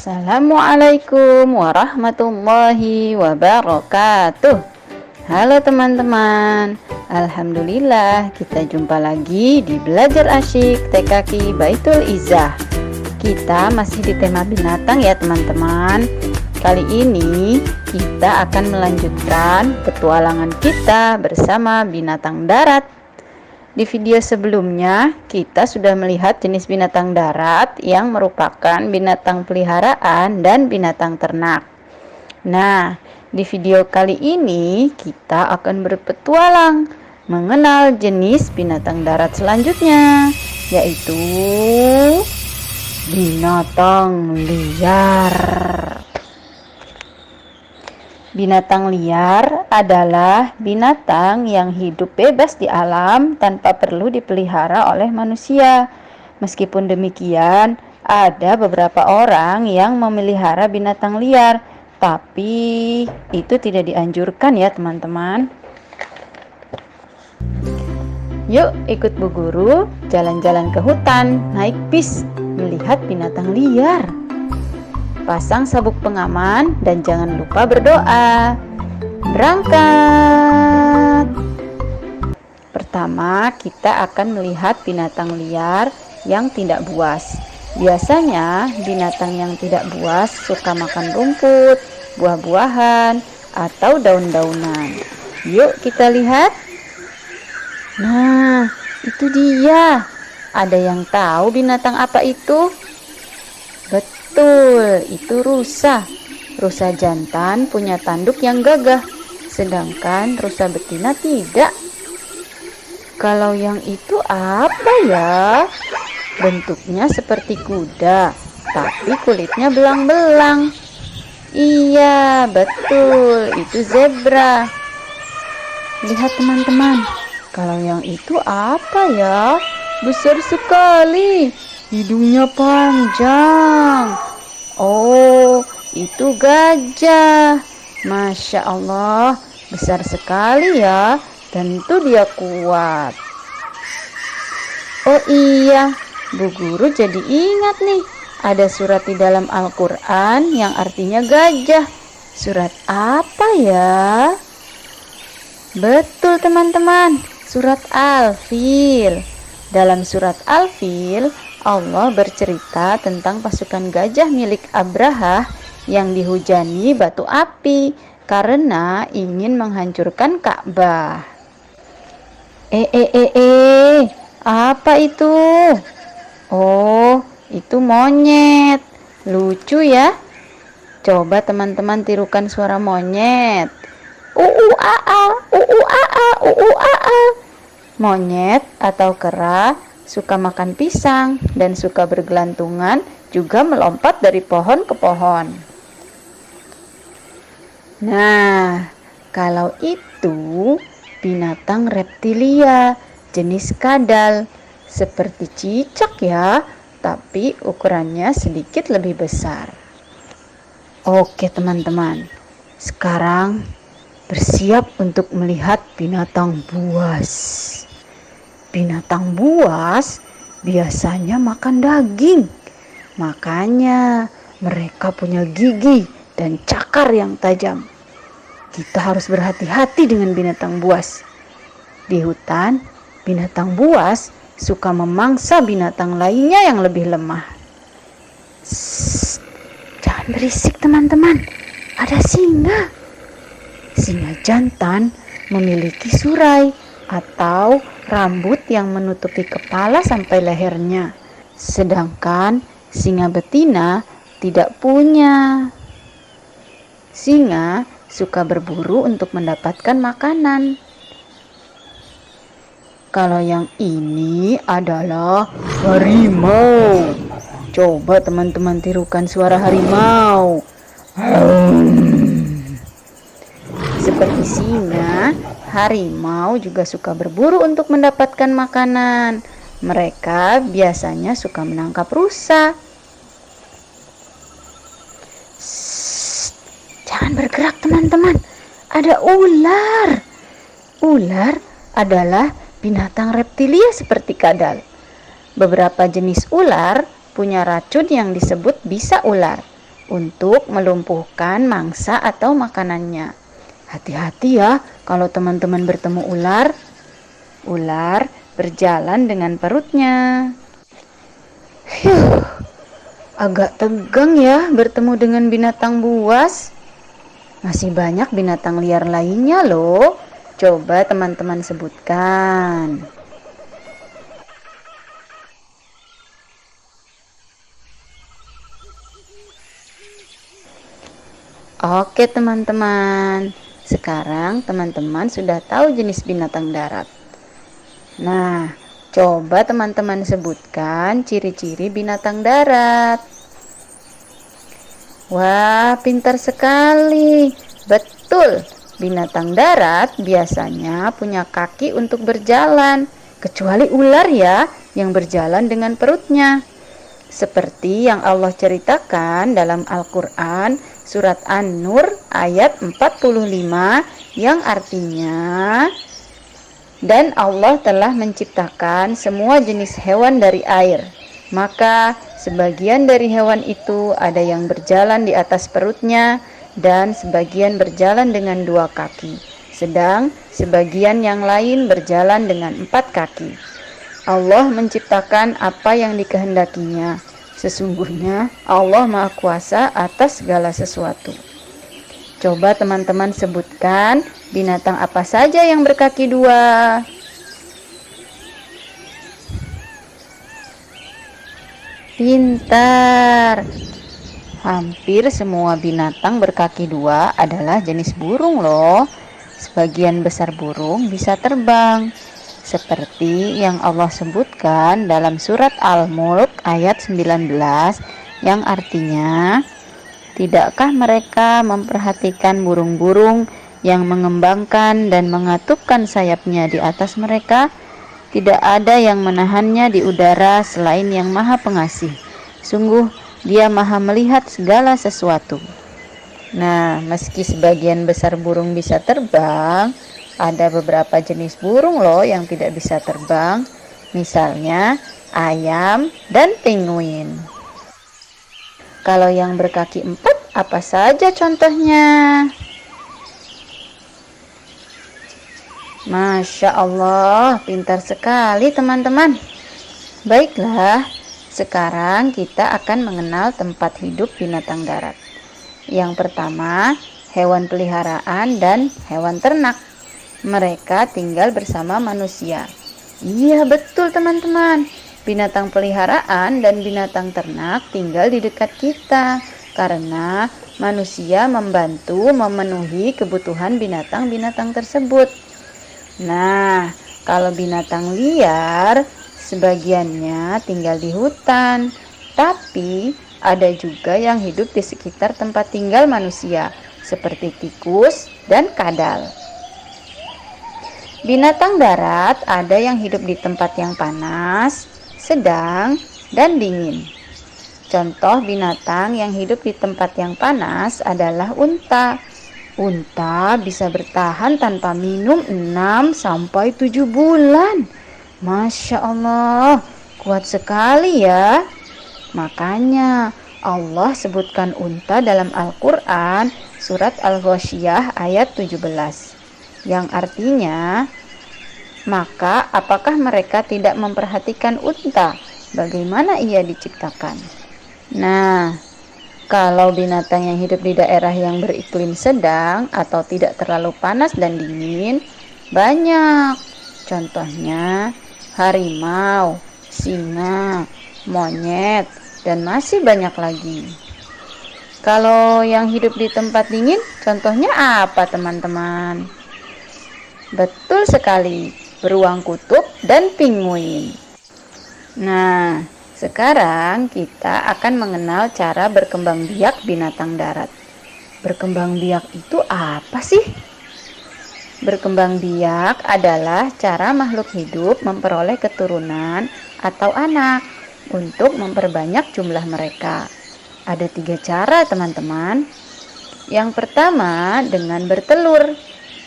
Assalamualaikum warahmatullahi wabarakatuh. Halo teman-teman, alhamdulillah kita jumpa lagi di Belajar Asyik TKQ Baitul Izzah. Kita masih di tema binatang ya teman-teman. Kali ini kita akan melanjutkan petualangan kita bersama binatang darat. Di video sebelumnya, kita sudah melihat jenis binatang darat yang merupakan binatang peliharaan dan binatang ternak. Nah, di video kali ini kita akan berpetualang mengenal jenis binatang darat selanjutnya, yaitu binatang liar. Binatang liar adalah binatang yang hidup bebas di alam tanpa perlu dipelihara oleh manusia. Meskipun demikian, ada beberapa orang yang memelihara binatang liar, tapi itu tidak dianjurkan ya teman-teman. Yuk ikut Bu Guru jalan-jalan ke hutan, naik bis, melihat binatang liar. Pasang sabuk pengaman dan jangan lupa berdoa. Berangkat. Pertama, kita akan melihat binatang liar yang tidak buas. Biasanya, binatang yang tidak buas suka makan rumput, buah-buahan, atau daun-daunan. Yuk kita lihat. Nah, itu dia. Ada yang tahu binatang apa itu? Betul, itu rusa. Rusa jantan punya tanduk yang gagah, sedangkan rusa betina tidak. Kalau yang itu apa ya? Bentuknya seperti kuda, tapi kulitnya belang-belang. Iya, betul, itu zebra. Lihat teman-teman, kalau yang itu apa ya? Besar sekali. Hidungnya panjang. Oh, itu gajah. Masya Allah, besar sekali ya. Tentu dia kuat. Oh iya, Bu Guru jadi ingat nih. Ada surat di dalam Al-Quran yang artinya gajah. Surat apa ya? Betul teman-teman, surat Al-Fil. Dalam surat Al-Fil, Allah bercerita tentang pasukan gajah milik Abrahah yang dihujani batu api karena ingin menghancurkan Ka'bah. Apa itu? Oh, itu monyet. Lucu ya? Coba teman-teman tirukan suara monyet. Monyet atau kera suka makan pisang dan suka bergelantungan, juga melompat dari pohon ke pohon. Nah, kalau itu binatang reptilia jenis kadal, seperti cicak ya, tapi ukurannya sedikit lebih besar. Oke teman-teman, sekarang bersiap untuk melihat binatang buas. Binatang buas biasanya makan daging. Makanya mereka punya gigi dan cakar yang tajam. Kita harus berhati-hati dengan binatang buas. Di hutan, binatang buas suka memangsa binatang lainnya yang lebih lemah. Shh, jangan berisik teman-teman. Ada singa. Singa jantan memiliki surai atau rambut yang menutupi kepala sampai lehernya, sedangkan singa betina tidak punya. Singa suka berburu untuk mendapatkan makanan. Kalau yang ini adalah harimau. Coba teman-teman tirukan suara harimau. Seperti singa, harimau juga suka berburu untuk mendapatkan makanan. Mereka biasanya suka menangkap rusa. Shh, jangan bergerak teman-teman. Ada ular. Ular adalah binatang reptilia seperti kadal. Beberapa jenis ular punya racun yang disebut bisa ular. untuk melumpuhkan mangsa atau makanannya. Hati-hati ya kalau teman-teman bertemu ular. Ular berjalan dengan perutnya. Agak tegang ya bertemu dengan binatang buas. Masih banyak binatang liar lainnya loh. Coba teman-teman sebutkan. Oke teman-teman, sekarang teman-teman sudah tahu jenis binatang darat. Nah, coba teman-teman sebutkan ciri-ciri binatang darat. Wah, pintar sekali. Betul, binatang darat biasanya punya kaki untuk berjalan, kecuali ular ya, yang berjalan dengan perutnya. Seperti yang Allah ceritakan dalam Al-Quran surat An-Nur ayat 45 yang artinya, dan Allah telah menciptakan semua jenis hewan dari air. Maka sebagian dari hewan itu ada yang berjalan di atas perutnya dan sebagian berjalan dengan 2 kaki. Sedang sebagian yang lain berjalan dengan 4 kaki. Allah menciptakan apa yang dikehendakinya. Sesungguhnya Allah Maha Kuasa atas segala sesuatu. Coba teman-teman sebutkan binatang apa saja yang berkaki 2. Pintar. Hampir semua binatang berkaki 2 adalah jenis burung loh. Sebagian besar burung bisa terbang, seperti yang Allah sebutkan dalam surat Al-Mulk ayat 19 yang artinya, tidakkah mereka memperhatikan burung-burung yang mengembangkan dan mengatupkan sayapnya di atas mereka? Tidak ada yang menahannya di udara selain yang Maha Pengasih. Sungguh Dia Maha melihat segala sesuatu. Nah, meski sebagian besar burung bisa terbang, ada beberapa jenis burung loh yang tidak bisa terbang, misalnya ayam dan penguin. Kalau yang berkaki 4, apa saja contohnya? Masya Allah, pintar sekali teman-teman. Baiklah, sekarang kita akan mengenal tempat hidup binatang darat. Yang pertama, hewan peliharaan dan hewan ternak. Mereka tinggal bersama manusia. Iya betul teman-teman, binatang peliharaan dan binatang ternak tinggal di dekat kita karena manusia membantu memenuhi kebutuhan binatang-binatang tersebut. Nah, kalau binatang liar sebagiannya tinggal di hutan, tapi ada juga yang hidup di sekitar tempat tinggal manusia seperti tikus dan kadal. Binatang darat ada yang hidup di tempat yang panas, sedang, dan dingin. Contoh binatang yang hidup di tempat yang panas adalah unta. Unta bisa bertahan tanpa minum 6-7 bulan. Masya Allah, kuat sekali ya. Makanya Allah sebutkan unta dalam Al-Quran surat Al-Ghasyiyah ayat 17. Yang artinya, maka apakah mereka tidak memperhatikan unta? Bagaimana ia diciptakan? Nah, kalau binatang yang hidup di daerah yang beriklim sedang atau tidak terlalu panas dan dingin, banyak. Contohnya, harimau, singa, monyet, dan masih banyak lagi. Kalau yang hidup di tempat dingin, contohnya apa teman-teman? Betul sekali, beruang kutub dan penguin. Nah, sekarang kita akan mengenal cara berkembang biak binatang darat. Berkembang biak itu apa sih? Berkembang biak adalah cara makhluk hidup memperoleh keturunan atau anak untuk memperbanyak jumlah mereka. Ada 3 cara teman-teman. Yang pertama dengan bertelur.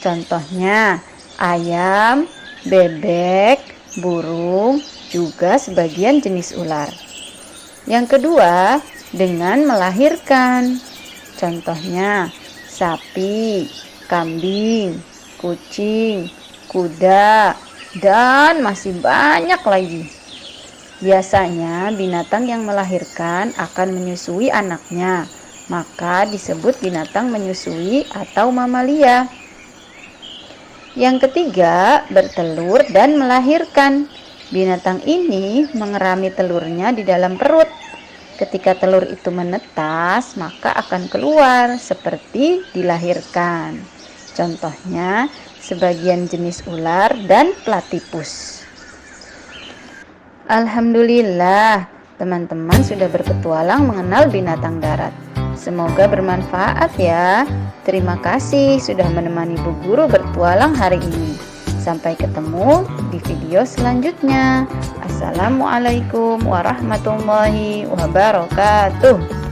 Contohnya ayam, bebek, burung, juga sebagian jenis ular. Yang kedua dengan melahirkan. Contohnya, sapi, kambing, kucing, kuda, dan masih banyak lagi. Biasanya binatang yang melahirkan akan menyusui anaknya, maka disebut binatang menyusui atau mamalia. Yang ketiga, bertelur dan melahirkan. Binatang ini mengerami telurnya di dalam perut. Ketika telur itu menetas, maka akan keluar seperti dilahirkan. Contohnya, sebagian jenis ular dan platypus. Alhamdulillah, teman-teman sudah berpetualang mengenal binatang darat. Semoga bermanfaat ya. Terima kasih sudah menemani Bu Guru bertualang hari ini. Sampai ketemu di video selanjutnya. Assalamualaikum warahmatullahi wabarakatuh.